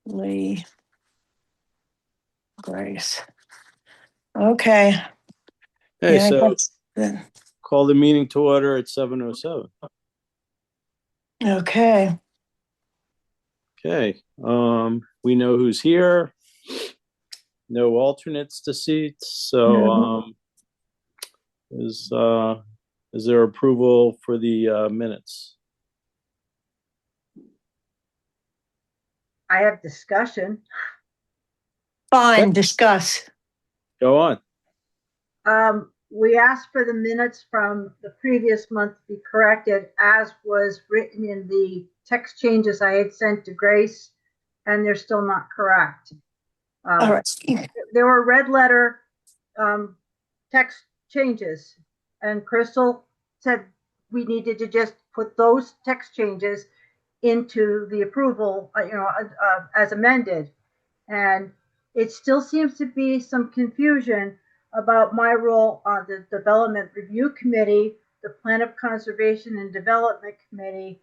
Lee Grace. Okay. Okay, Yeah, I so guess then. call the meeting to order at 7:07. Okay. Okay, we know who's here. No alternates to seats, so is there approval for the minutes? I have discussion. Fine, discuss. Go on. We asked for the minutes from the previous month to be corrected as was written in the text changes I had sent to Grace, and they're still not correct. All right. There were red letter text changes, and Crystal said we needed to just put those text changes into the approval, as amended. And it still seems to be some confusion about my role on the Development Review Committee, the Plan of Conservation and Development Committee,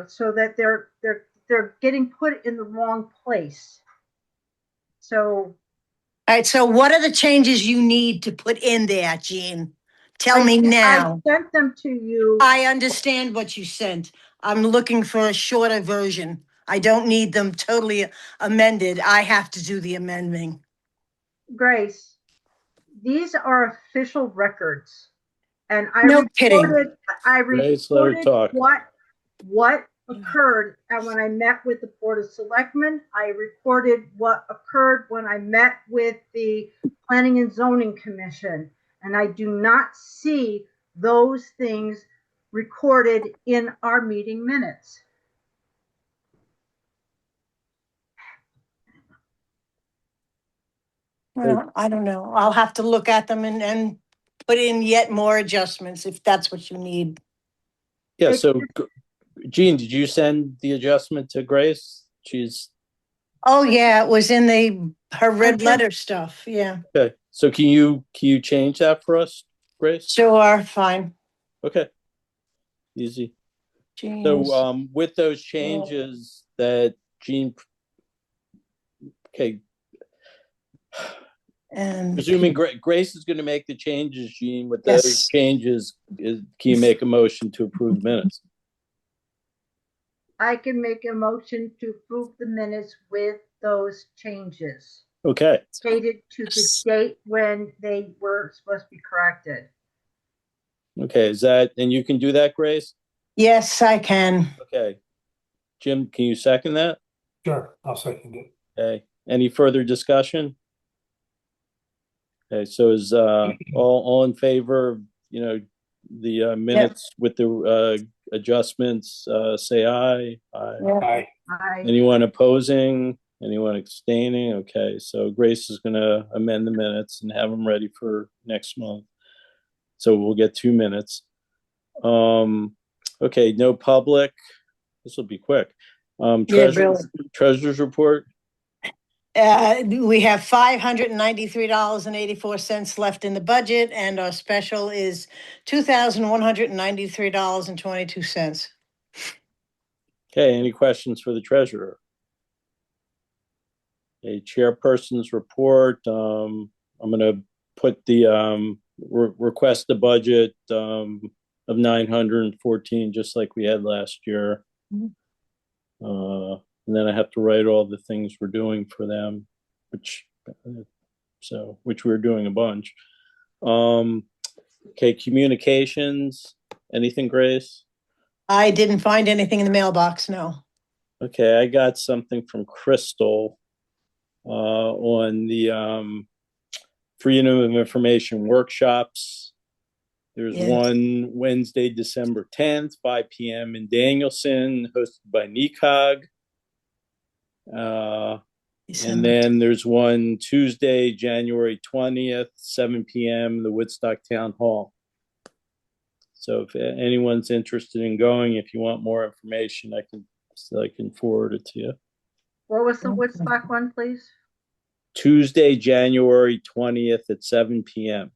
so that they're getting put in the wrong place. So, All right, so what are the changes you need to put in there, Jean? Tell me now. I sent them to you. I understand what you sent. I'm looking for a shorter version. I don't need them totally amended. I have to do the amending. Grace, these are official records, and I No kidding. Grace, let her reported talk. what occurred, and when I met with the Board of Selectmen, I reported what occurred when I met with the Planning and Zoning Commission, and I do not see those things recorded in our meeting minutes. Well, I don't know. I'll have to look at them and put in yet more adjustments if that's what you need. Yeah, so Jean, did you send the adjustment to Grace? Oh, yeah, it was in her red letter stuff. Yeah. Okay. So can you change that for us, Grace? Sure, fine. Okay. Easy. Jean. So with those changes that Jean, okay, and presuming Grace is going to make the changes, Jean, with Yes. those changes, can you make a motion to approve minutes? I can make a motion to approve the minutes with those changes, Okay. stated to the date when they were supposed to be corrected. Okay. And you can do that, Grace? Yes, I can. Okay. Jim, can you second that? Sure, I'll second it. Okay. Any further discussion? Okay. So is all in favor of, the minutes with the adjustments, say aye. Aye. Anyone opposing? Anyone abstaining? Okay, so Grace is going to amend the minutes and have them ready for next month. So we'll get 2 minutes. Okay, no public. This will be quick. Treasurer's report. We have $593.84 left in the budget, and our special is $2,193.22. Okay, any questions for the treasurer? A chairperson's report. I'm going to put the request the budget of 914, just like we had last year. And then I have to write all the things we're doing for them, which we're doing a bunch. Okay, communications. Anything, Grace? I didn't find anything in the mailbox, no. Okay, I got something from Crystal on the Freedom of Information workshops. There's one Wednesday, December 10th, 5 p.m. in Danielson, hosted by NECOG. And then there's one Tuesday, January 20th, 7 p.m., the Woodstock Town Hall. So if anyone's interested in going, if you want more information, I can forward it to you. What was the Woodstock one, please? Tuesday, January 20th at 7 p.m.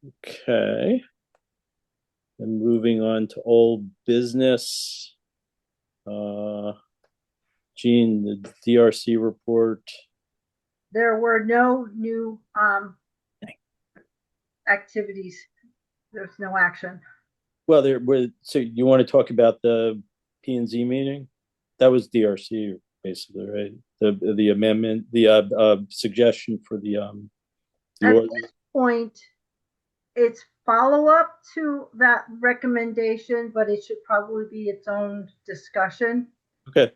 Okay. And moving on to old business. Gene, the DRC report. There were no new activities. There's no action. Well, there were. So you want to talk about the P and Z meeting? That was DRC basically, right? The amendment, the suggestion for the At ordinance. this point, it's follow-up to that recommendation, but it should probably be its own discussion Okay.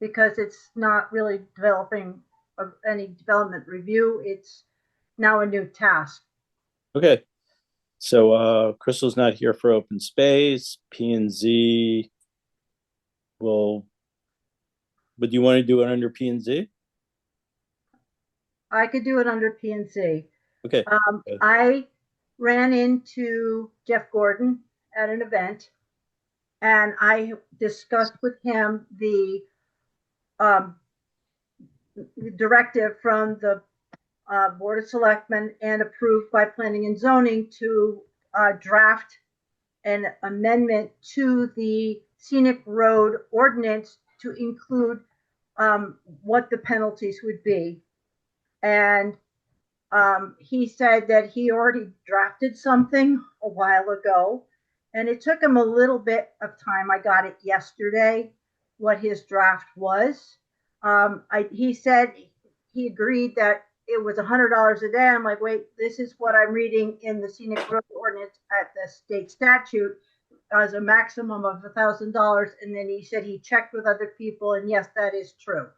because it's not really developing any development review. It's now a new task. Okay. So Crystal's not here for open space. P and Z will. But do you want to do it under P and Z? I could do it under P&Z. Okay. I ran into Jeff Gordon at an event, and I discussed with him the directive from the Board of Selectmen and approved by Planning and Zoning to draft an amendment to the scenic road ordinance to include what the penalties would be. And he said that he already drafted something a while ago, and it took him a little bit of time. I got it yesterday, what his draft was. He said he agreed that it was $100 a day. I'm like, wait, this is what I'm reading in the scenic road ordinance at the state statute as a maximum of $1,000. And then he said he checked with other people, and yes, that is true.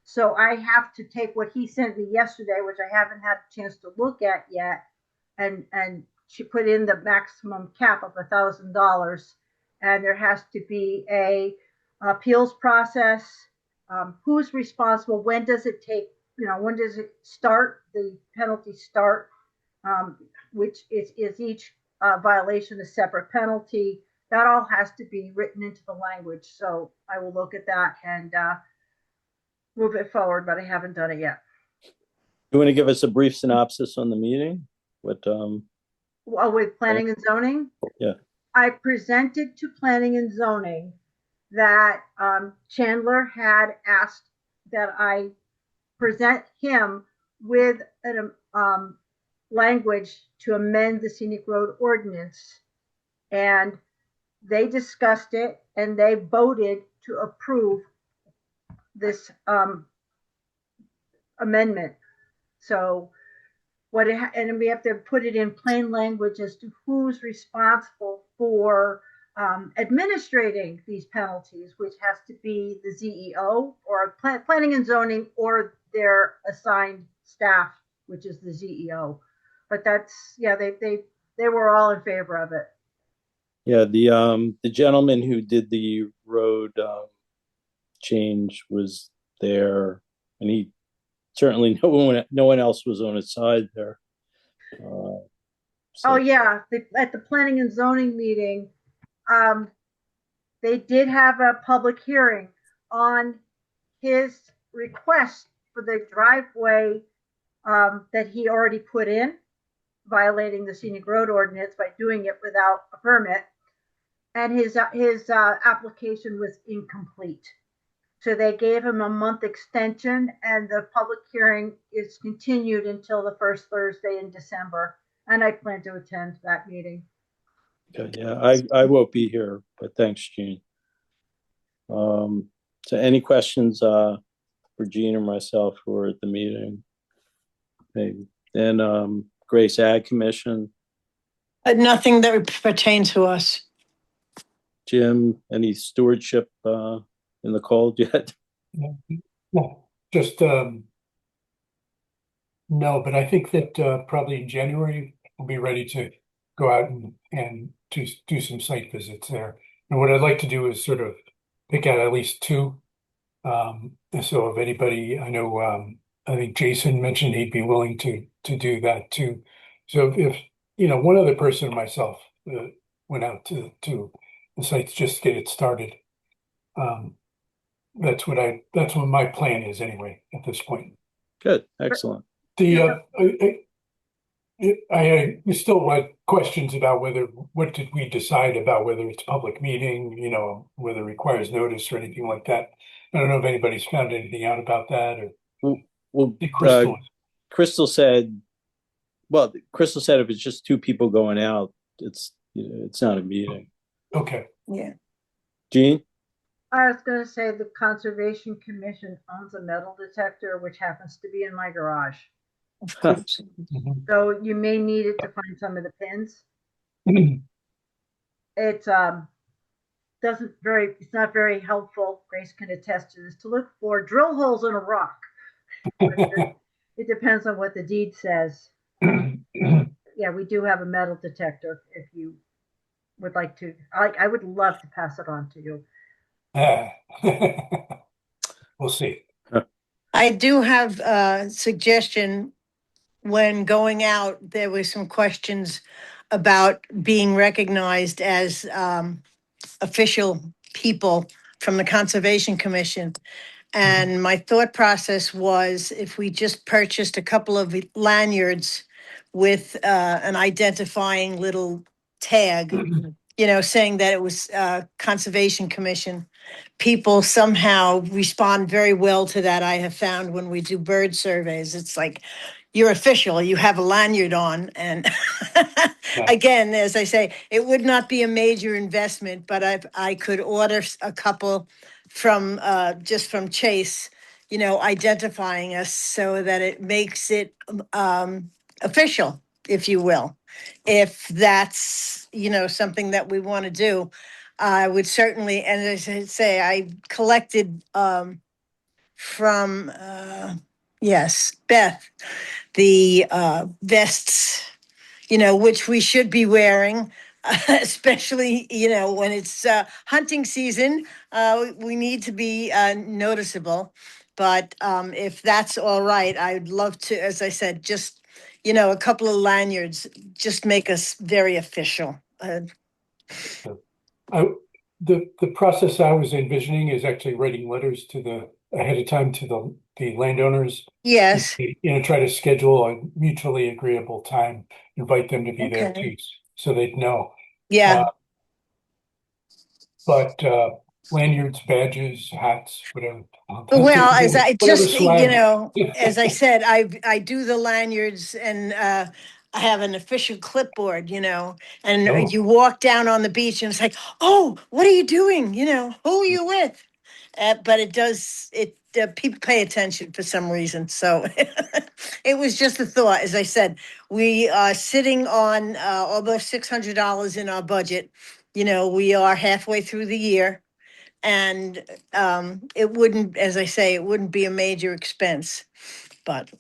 So I have to take what he sent me yesterday, which I haven't had a chance to look at yet, and she put in the maximum cap of $1,000, and there has to be a appeals process. Who's responsible? When does it take? When does it start? The penalties start, which is each violation a separate penalty. That all has to be written into the language. So I will look at that and move it forward, but I haven't done it yet. You want to give us a brief synopsis on the meeting? What? With planning and zoning? Yeah. I presented to planning and zoning that Chandler had asked that I present him with an language to amend the scenic road ordinance. And they discussed it and they voted to approve this amendment. So and we have to put it in plain language as to who's responsible for administrating these penalties, which has to be the ZEO or planning and zoning or their assigned staff, which is the ZEO. But that's, yeah, they were all in favor of it. Yeah, the gentleman who did the road change was there, and he certainly no one else was on his side there. So. Oh yeah, at the planning and zoning meeting, they did have a public hearing on his request for the driveway that he already put in, violating the scenic road ordinance by doing it without a permit, and his application was incomplete. So they gave him a month extension, and the public hearing is continued until the first Thursday in December. And I plan to attend that meeting. Okay, yeah, I won't be here, but thanks, Gene. So any questions for Gene or myself who are at the meeting? Maybe. Then Grace Ag Commission. Nothing that would pertain to us. Jim, any stewardship in the cold yet? No, just no, but I think that probably in January we'll be ready to go out and do some site visits there. And what I'd like to do is sort of pick out at least two. So if anybody, I know, I think Jason mentioned he'd be willing to do that too. So if one other person and myself went out to the sites just to get it started. That's what my plan is anyway at this point. Good, excellent. The We still had questions about what did we decide about whether it's a public meeting, whether it requires notice or anything like that. I don't know if anybody's found anything out about that or Well, did Crystal. Crystal said, Crystal said if it's just two people going out, it's not a meeting. Okay. Yeah. Gene? I was gonna say the Conservation Commission owns a metal detector, which happens to be in my garage. Of course. Mhm. So you may need it to find some of the pins. It it's not very helpful. Grace can attest to this, to look for drill holes in a rock. It depends on what the deed says. Yeah, we do have a metal detector if you would like to. I would love to pass it on to you. We'll see. I do have a suggestion. When going out, there were some questions about being recognized as official people from the Conservation Commission. And my thought process was if we just purchased a couple of lanyards with an identifying little tag, saying that it was Conservation Commission, people somehow respond very well to that. I have found when we do bird surveys, it's like, you're official, you have a lanyard on. And again, as I say, it would not be a major investment, but I could order a couple from just from Chase, identifying us so that it makes it official, if you will. If that's, something that we want to do, I would certainly, and as I say, I collected from, yes, Beth, the vests, which we should be wearing, especially, when it's hunting season. We need to be noticeable. But if that's all right, I'd love to, as I said, just, a couple of lanyards, just make us very official. The process I was envisioning is actually writing letters ahead of time to the landowners. Yes. Try to schedule a mutually agreeable time, invite them to be there Okay. too, so they'd know. Yeah. But lanyards, badges, hats, whatever. Well, as I Whatever just, swag. as I said, I do the lanyards and I have an official clipboard, and Oh. you walk down on the beach and it's like, oh, what are you doing? Who are you with? But people pay attention for some reason. So it was just a thought. As I said, we are sitting on almost $600 in our budget. We are halfway through the year. And it wouldn't, as I say, it wouldn't be a major expense. But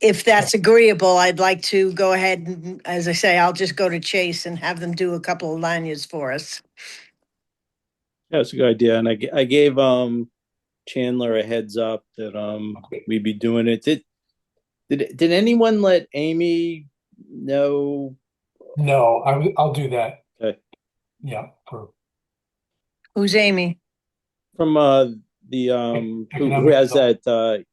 if that's agreeable, I'd like to go ahead and, as I say, I'll just go to Chase and have them do a couple of lanyards for us. Yeah, that's a good idea. And I gave Chandler a heads up that we'd be doing it. Did anyone let Amy know? No, I'll do that. Okay. Yeah. Who's Amy? From the who has that the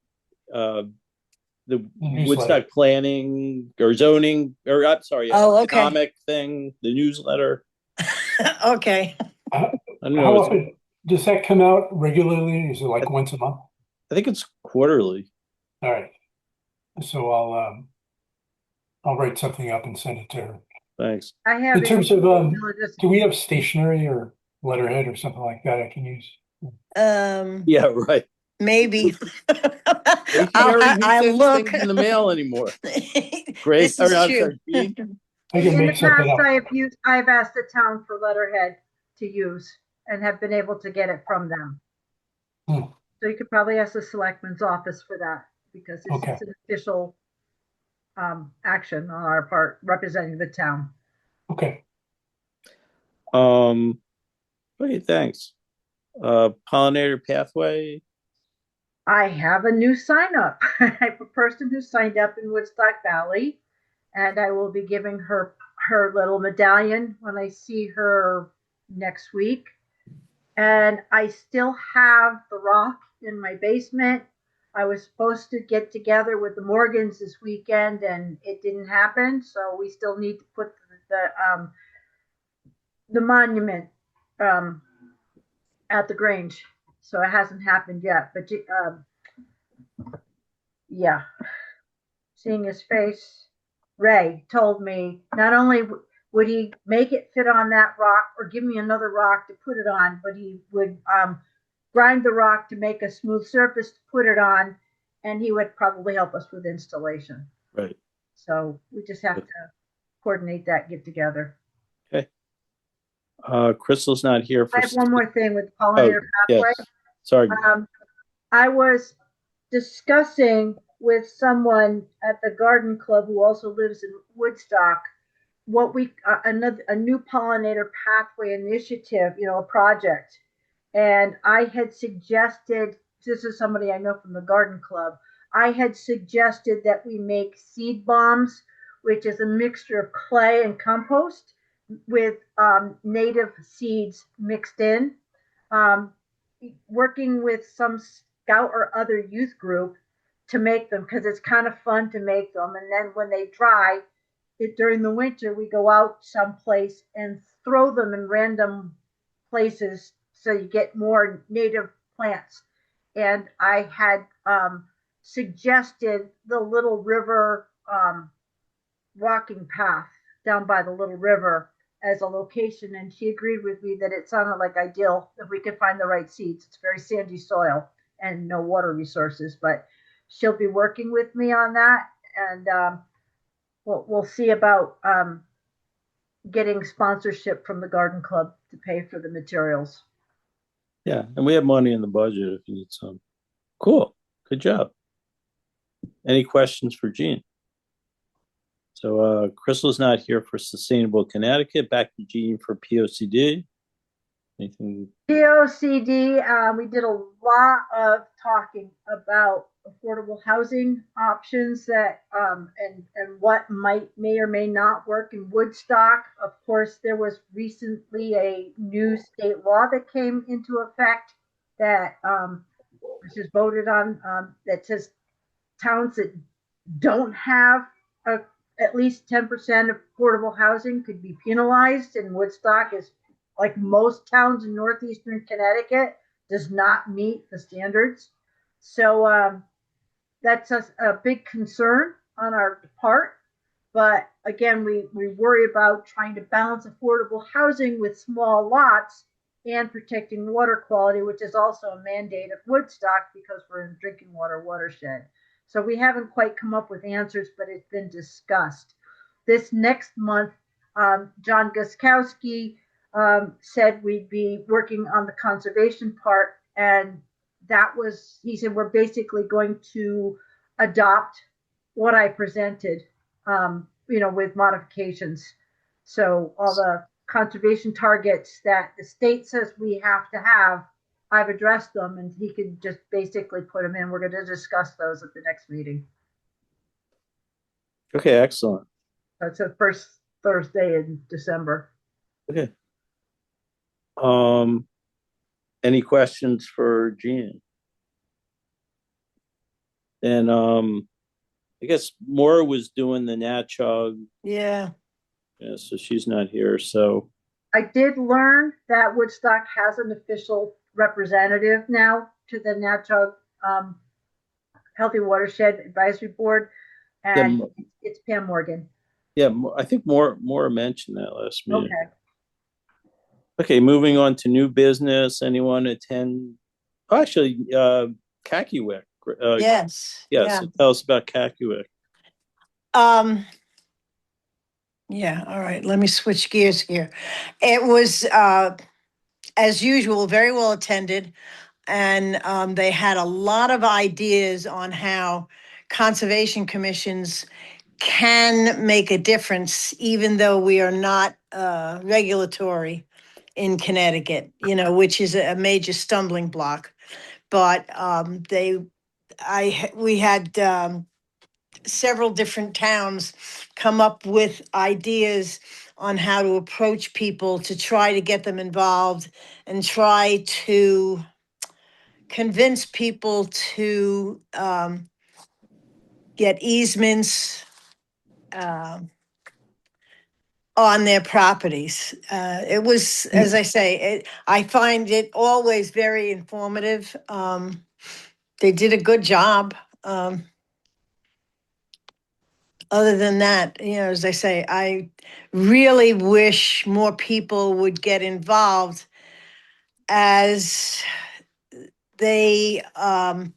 Woodstock planning or zoning, or I'm sorry, Oh, okay. economic thing, the newsletter. Okay. I don't know. How often does that come out regularly? Is it like once a month? I think it's quarterly. All right. So I'll write something up and send it to her. Thanks. I have In terms of do we have stationery or letterhead or something like that I can use? Yeah, right. Maybe. I'll I'll look in the mail anymore. Great. This is true. I can in the make something past, up. I've asked the town for letterhead to use and have been able to get it from them. So you could probably ask the selectman's office for that because it's an official action on our part representing the town. Okay. Okay, thanks. Pollinator Pathway. I have a new sign up. I have a person who signed up in Woodstock Valley, and I will be giving her little medallion when I see her next week. And I still have the rock in my basement. I was supposed to get together with the Morgans this weekend and it didn't happen. So we still need to put the monument at the Grange. So it hasn't happened yet. But yeah, seeing his face, Ray told me not only would he make it fit on that rock or give me another rock to put it on, but he would grind the rock to make a smooth surface to put it on, and he would probably help us with installation. Right. So we just have to coordinate that, get together. Okay. Crystal's not here for. I have one more thing with pollinator pathway. Yes. Sorry. I was discussing with someone at the garden club who also lives in Woodstock what we a new pollinator pathway initiative, a project. And I had suggested, this is somebody I know from the garden club, I had suggested that we make seed bombs, which is a mixture of clay and compost with native seeds mixed in. Working with some scout or other youth group to make them, because it's kind of fun to make them. And then when they dry, during the winter, we go out someplace and throw them in random places so you get more native plants. And I had suggested the Little River walking path down by the Little River as a location, and she agreed with me that it sounded like ideal if we could find the right seeds. It's very sandy soil and no water resources, but she'll be working with me on that, and we'll see about getting sponsorship from the garden club to pay for the materials. Yeah, and we have money in the budget if you need some. Cool. Good job. Any questions for Jean? So Crystal's not here for Sustainable Connecticut. Back to Jean for POCD. Anything? POCD, we did a lot of talking about affordable housing options that and what may or may not work in Woodstock. Of course, there was recently a new state law that came into effect that which is voted on that says towns that don't have at least 10% affordable housing could be penalized, and Woodstock is, like most towns in northeastern Connecticut, does not meet the standards. So that's a big concern on our part. But again, we worry about trying to balance affordable housing with small lots and protecting water quality, which is also a mandate of Woodstock because we're in drinking water watershed. So we haven't quite come up with answers, but it's been discussed. This next month, John Guskowski said we'd be working on the conservation part, and he said we're basically going to adopt what I presented, with modifications. So all the conservation targets that the state says we have to have, I've addressed them, and he could just basically put them in. We're going to discuss those at the next meeting. Okay, excellent. That's the first Thursday in December. Okay. Any questions for Jean? And I guess Maura was doing the NatChog. Yeah. Yeah, so she's not here. So I did learn that Woodstock has an official representative now to the NatChog Healthy Watershed Advisory Board, and it's Pam Morgan. Yeah, I think Maura mentioned that last meeting. Okay. Okay, moving on to new business. Anyone attend? Oh, actually, Kakiewicz. Yes. Yes. Yeah. So tell us about Kakiewicz. Yeah. All right. Let me switch gears here. It was, as usual, very well attended. And they had a lot of ideas on how conservation commissions can make a difference, even though we are not regulatory in Connecticut, which is a major stumbling block. But we had several different towns come up with ideas on how to approach people to try to get them involved and try to convince people to get easements on their properties. It was, as I say, I find it always very informative. They did a good job. Other than that, as I say, I really wish more people would get involved as they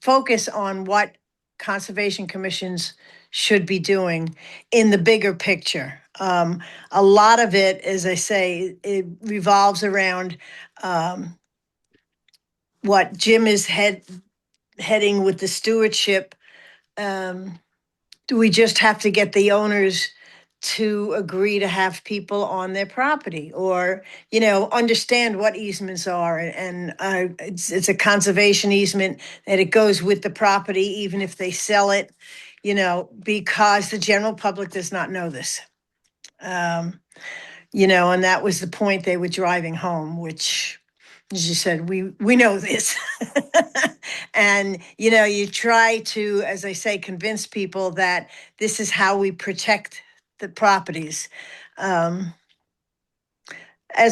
focus on what conservation commissions should be doing in the bigger picture. A lot of it, as I say, it revolves around what Jim is heading with the stewardship. Do we just have to get the owners to agree to have people on their property, or understand what easements are, and it's a conservation easement, that it goes with the property even if they sell it, because the general public does not know this. And that was the point they were driving home, which, as you said, we know this. And you try to, as I say, convince people that this is how we protect the properties. As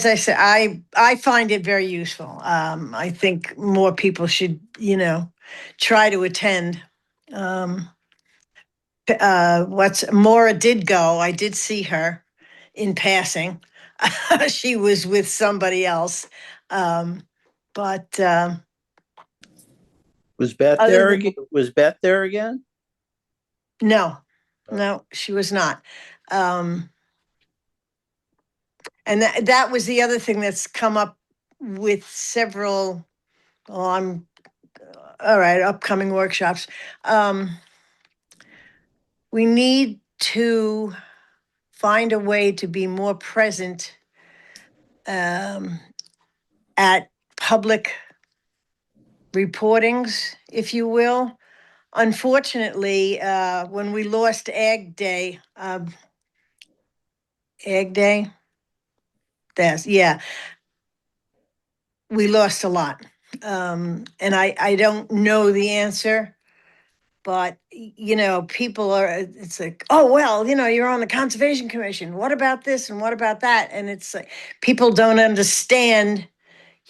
I said, I find it very useful. I think more people should try to attend. Maura did go. I did see her in passing. She was with somebody else. But Was Beth Other there than- again? Was Beth there again? no, Oh. no, she was not. And that was the other thing that's come up with several, all right, upcoming workshops. We need to find a way to be more present at public reportings, if you will. Unfortunately, when we lost Ag Day, yeah, we lost a lot. And I don't know the answer, but people it's like, oh, well, you're on the Conservation Commission. What about this and what about that? And it's like, people don't understand,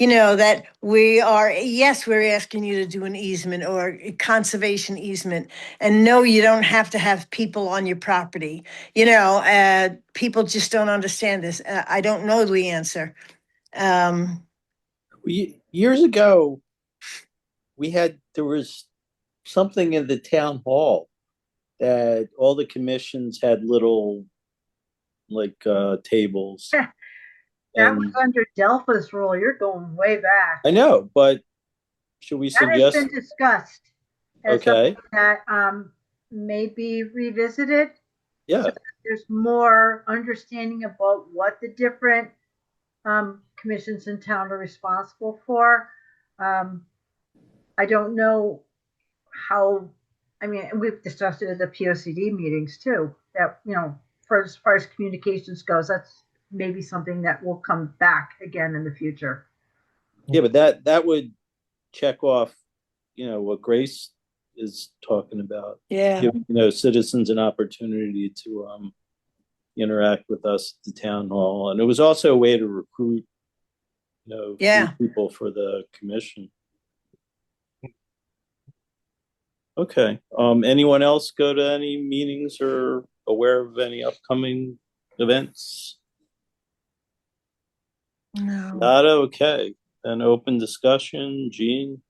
that we're asking you to do an easement or a conservation easement. And no, you don't have to have people on your property. People just don't understand this. I don't know the answer. Years ago, there was something in the town hall that all the commissions had little tables. That was under Delpha's rule. You're going way back. I know, but should we That has suggest? been discussed as Okay. something that may be revisited. Yeah. So there's more understanding about what the different commissions in town are responsible for. I don't know how. I mean, we've discussed it at the POCD meetings too. That for as far as communications goes, that's maybe something that will come back again in the future. Yeah, but that would check off, what Grace is talking about. Yeah. Give, citizens an opportunity to interact with us at the town hall. And it was also a way to recruit, Yeah. people for the commission. Okay. Anyone else go to any meetings or aware of any upcoming events? No. Not okay. Then open discussion. Jean?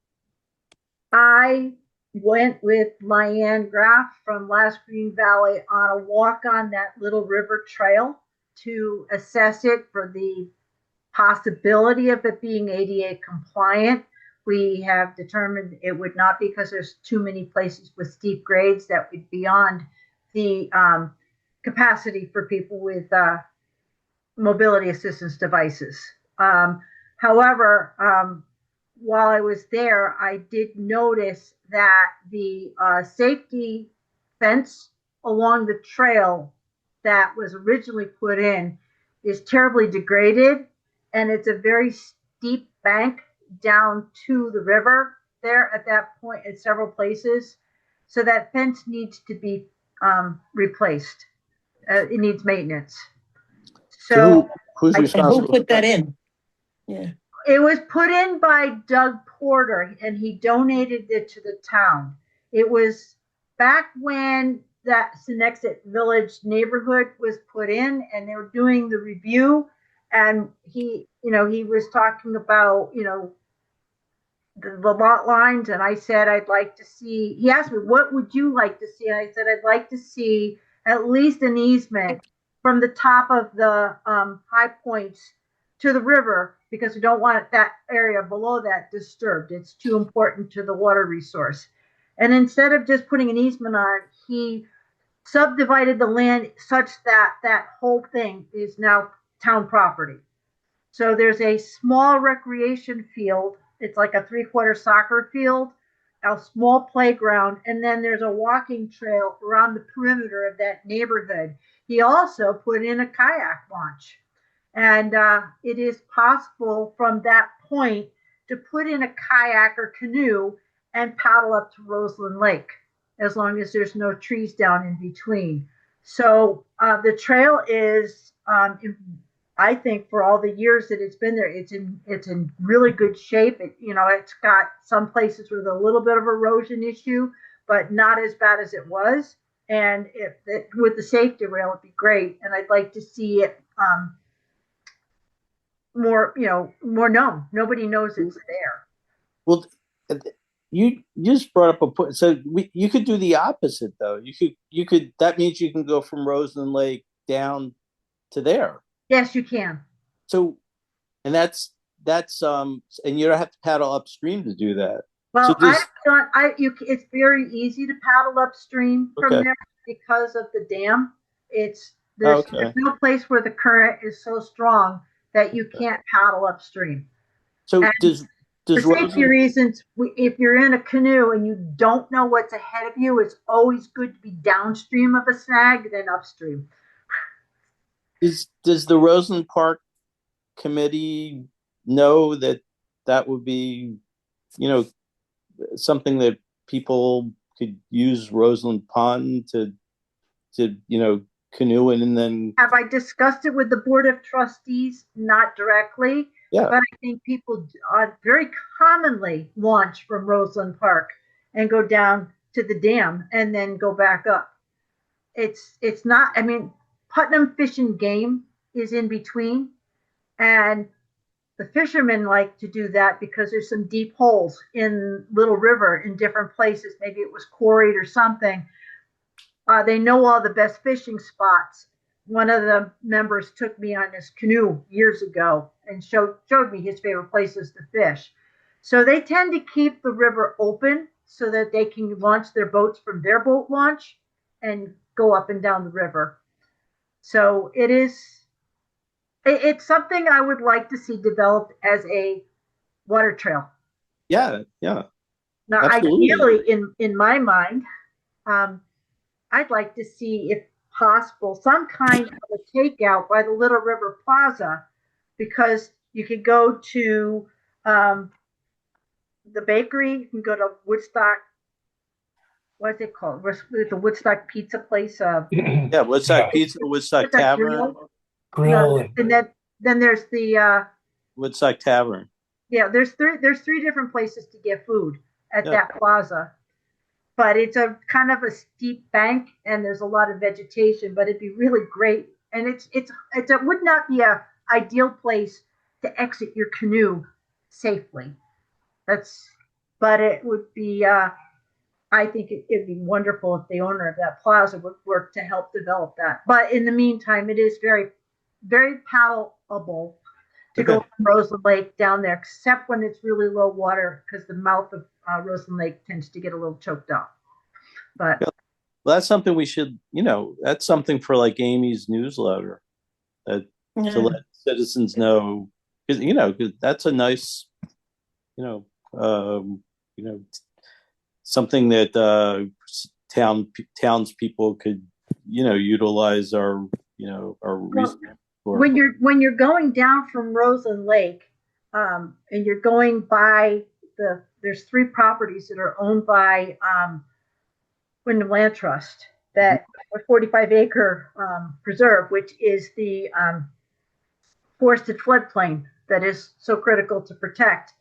I went with Lyanne Graff from Last Green Valley on a walk on that little river trail to assess it for the possibility of it being ADA compliant. We have determined it would not, because there's too many places with steep grades that would be beyond the capacity for people with mobility assistance devices. However, while I was there, I did notice that the safety fence along the trail that was originally put in is terribly degraded, and it's a very steep bank down to the river. there at that point at several places. So that fence needs to be replaced. It needs maintenance. So who's I- And who responsible? put that in? Yeah. it was put in by Doug Porter, and he donated it to the town. It was back when that Senexit Village neighborhood was put in, and they were doing the review. And he was talking about, the lot lines, and I said I'd like to see. He asked me, "What would you like to see?" And I said I'd like to see at least an easement from the top of the high points to the river, because we don't want that area below that disturbed. It's too important to the water resource. And instead of just putting an easement on, he subdivided the land such that that whole thing is now town property. So there's a small recreation field. It's like a 3/4 soccer field, a small playground, and then there's a walking trail around the perimeter of that neighborhood. He also put in a kayak launch. And it is possible from that point to put in a kayak or canoe and paddle up to Roseland Lake, as long as there's no trees down in between. So the trail is, I think, for all the years that it's been there, it's in really good shape. It's got some places with a little bit of erosion issue, but not as bad as it was. And with the safety rail, it'd be great. And I'd like to see it more known. Nobody knows it's there. Well, you just brought up a point. So you could do the opposite though. You could. That means you can go from Roseland Lake down to there. Yes, you can. So, and that's and you don't have to paddle upstream to do that. Well, So just, it's very easy to paddle upstream from Okay. there because of the dam. There's no place where the current is so strong that you can't paddle upstream. So And does For safety Roseland, reasons, if you're in a canoe and you don't know what's ahead of you, it's always good to be downstream of a snag than upstream. does the Roseland Park committee know that would be, something that people could use Roseland Pond to canoe in, and then Have I discussed it with the Board of Trustees? Not directly, Yeah. but I think people very commonly launch from Roseland Park and go down to the dam and then go back up. It's not, I mean, Putnam Fish and Game is in between, and the fishermen like to do that because there's some deep holes in Little River in different places. Maybe it was quarried or something. They know all the best fishing spots. One of the members took me on his canoe years ago and showed me his favorite places to fish. So they tend to keep the river open so that they can launch their boats from their boat launch and go up and down the river. So it's something I would like to see developed as a water trail. yeah. Now, Absolutely. ideally, in my mind, I'd like to see, if possible, some kind of a takeout by the Little River Plaza, because you could go to the bakery, you can go to Woodstock. What is it called? The Woodstock Pizza place. Yeah, Woodstock Pizza, Woodstock Tavern, Grill, and then there's the Woodstock Tavern. yeah. There's three different places to get food at Yeah. that plaza. But it's a kind of a steep bank, and there's a lot of vegetation. But it'd be really great, and it would not be a ideal place to exit your canoe safely. But it would be. I think it'd be wonderful if the owner of that plaza would work to help develop that. But in the meantime, it is very, very paddleable to go from Roseland Lake down there, except when it's really low water, because the mouth of Roseland Lake tends to get a little choked up. But Well, that's something we should, that's something for like Amy's newsletter, to let citizens know, because 'cause that's a nice, something that townspeople could, utilize our resources for. when you're going down from Roseland Lake, and you're going by the there's 3 properties that are owned by Wyndham Land Trust, that a 45-acre preserve, which is the forested floodplain that is so critical to protect.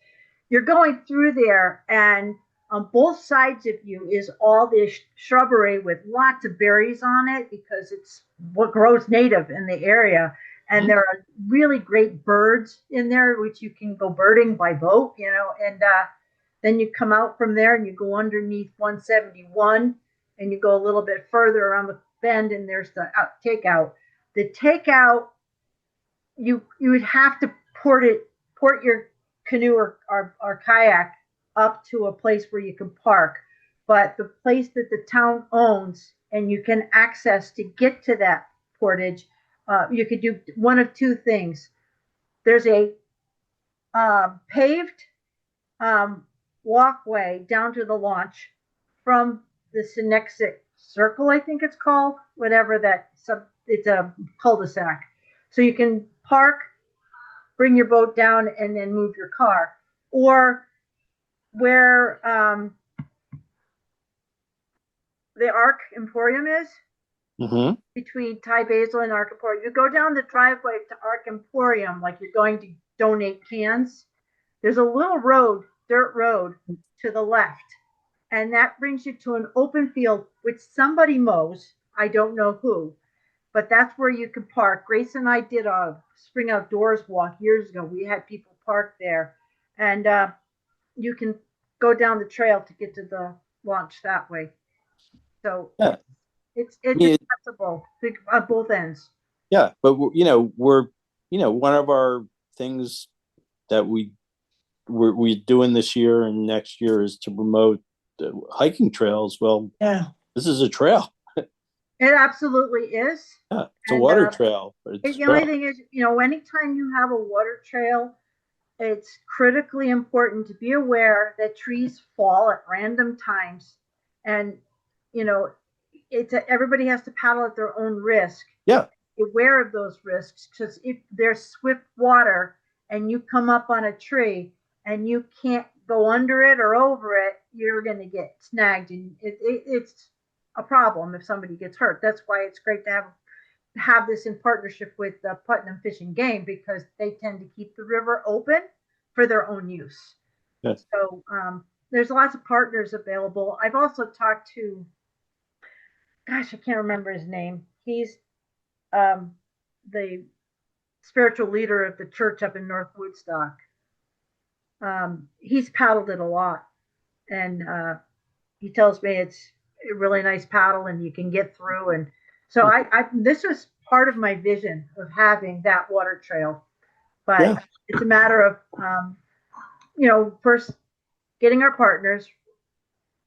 You're going through there, and on both sides of you is all this shrubbery with lots of berries on it because it's what grows native in the area. And there are really great birds in there, which you can go birding by boat, and then you come out from there and you go underneath 171 and you go a little bit further around the bend, and there's the takeout. The takeout, you would have to port your canoe or kayak up to a place where you can park. But the place that the town owns and you can access to get to that portage, you could do one of 2 things. There's a paved walkway down to the launch from the Synexic Circle, I think it's called, whatever it's a cul-de-sac. So you can park, bring your boat down, and then move your car. Or where the Arc Emporium is, between Thai Basil and Arc Emporium. You go down the driveway to Arc Emporium like you're going to donate cans. There's a little road, dirt road, to the left. And that brings you to an open field, which somebody mows. I don't know who. But that's where you can park. Grace and I did a spring outdoors walk years ago. We had people park there. And you can go down the trail to get to the launch that way. So it's accessible on both ends. Yeah, but we're one of our things that we're doing this year and next year is to promote hiking trails. Well, Yeah. This is a trail. It absolutely is. Yeah, it's a water trail. The only thing is, anytime you have a water trail, it's critically important to be aware that trees fall at random times, and everybody has to paddle at their own risk. Yeah. Aware of those risks, because if there's swift water and you come up on a tree and you can't go under it or over it, you're going to get snagged, and it's a problem if somebody gets hurt. That's why it's great to have this in partnership with Putnam Fish and Game, because they tend to keep the river open for their own use. Yes. So there's lots of partners available. I've also talked to, I can't remember his name. He's the spiritual leader of the church up in North Woodstock. He's paddled it a lot, and he tells me it's a really nice paddle and you can get through. And so this was part of my vision of having that water trail, but it's a matter of first getting our partners,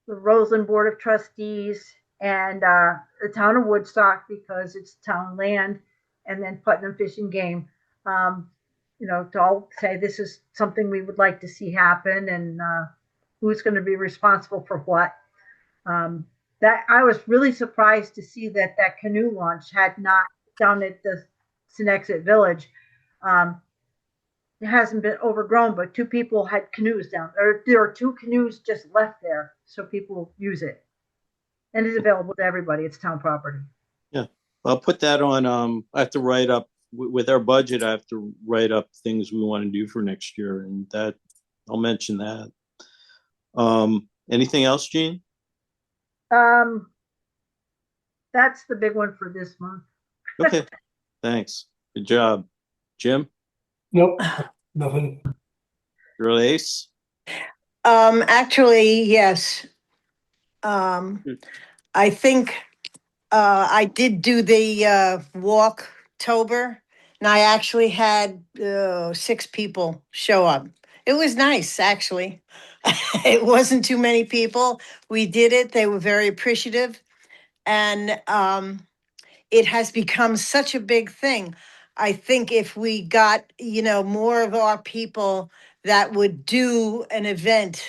the Roseland Board of Trustees, and the town of Woodstock, because it's town land, and then Putnam Fish and Game, to all say this is something we would like to see happen, and who's going to be responsible for what. That I was really surprised to see that canoe launch had not down at the Synexic Village. It hasn't been overgrown, but 2 people had canoes down there. There are 2 canoes just left there, so people use it. And it's available to everybody. It's town property. Yeah. I'll put that on. I have to write up with our budget. I have to write up things we want to do for next year, and that I'll mention that. Anything else, Jean? That's the big one for this month. Okay. Thanks. Good job. Jim? Nope, nothing. You're an ace? Actually, yes. I think I did do the Walktober, and I actually had 6 people show up. It was nice, actually. It wasn't too many people. We did it. They were very appreciative. And it has become such a big thing. I think if we got, more of our people that would do an event,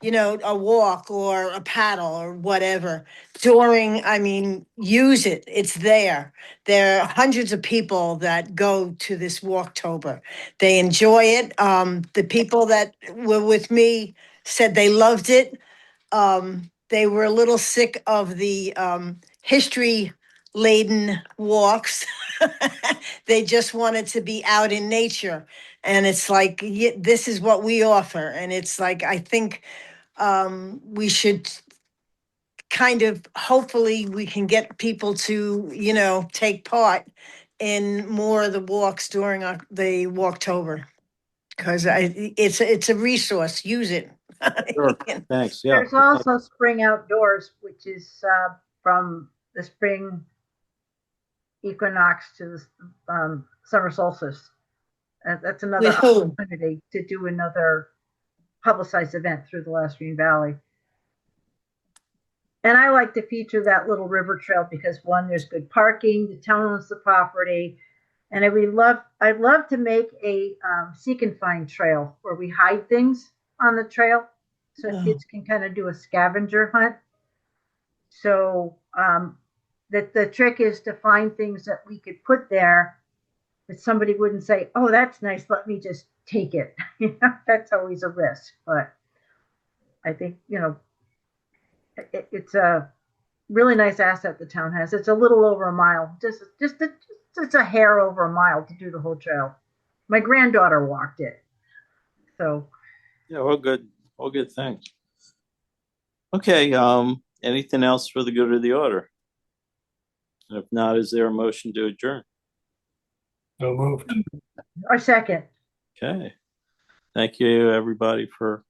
a walk or a paddle or whatever use it. It's there. There are hundreds of people that go to this Walktober. They enjoy it. The people that were with me said they loved it. They were a little sick of the history laden walks. They just wanted to be out in nature. And it's like, this is what we offer. And it's like, I think we should kind of, hopefully we can get people to, take part in more of the walks during the Walktober. Because it's a resource, use it. Sure. Thanks. Yeah. There's also Spring Outdoors, which is from the spring equinox to the summer solstice. That's another With who? opportunity to do another publicized event through the Lost Green Valley. And I like to feature that little river trail because, one, there's good parking, the town owns the property, and I'd love to make a seek and find trail where we hide things on the trail so kids can kind of do a scavenger hunt. So that the trick is to find things that we could put there that somebody wouldn't say, oh, that's nice, let me just take it. That's always a risk. But I think, it's a really nice asset the town has. It's a little over a mile, just a hair over a mile to do the whole trail. My granddaughter walked it. So Yeah, all good. All good. Thanks. Okay. Anything else for the good of the order? If not, is there a motion to adjourn? So moved. our second. Okay. Thank you, everybody, for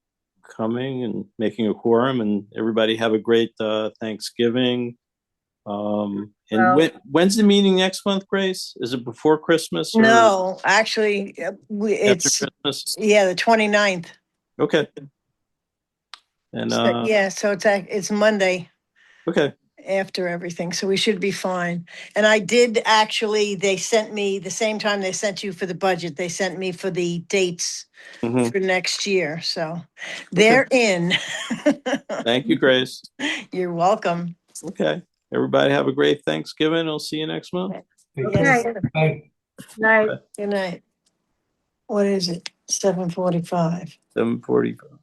coming and making a quorum, and everybody have a great Thanksgiving. And Well- when's the meeting next month, Grace? Is it before Christmas or No, actually, after it's, Christmas? yeah, the 29th. Okay. And So it's Monday okay. after everything, so we should be fine. And I did actually, they sent me, the same time they sent you for the budget, they sent me for the dates Mhm. for next year, so they're in. Thank you, Grace. You're welcome. Okay. Everybody have a great Thanksgiving. I'll see you next month. Take Okay. care. Bye. Night. Good night. What is it? 7:45. 7:45.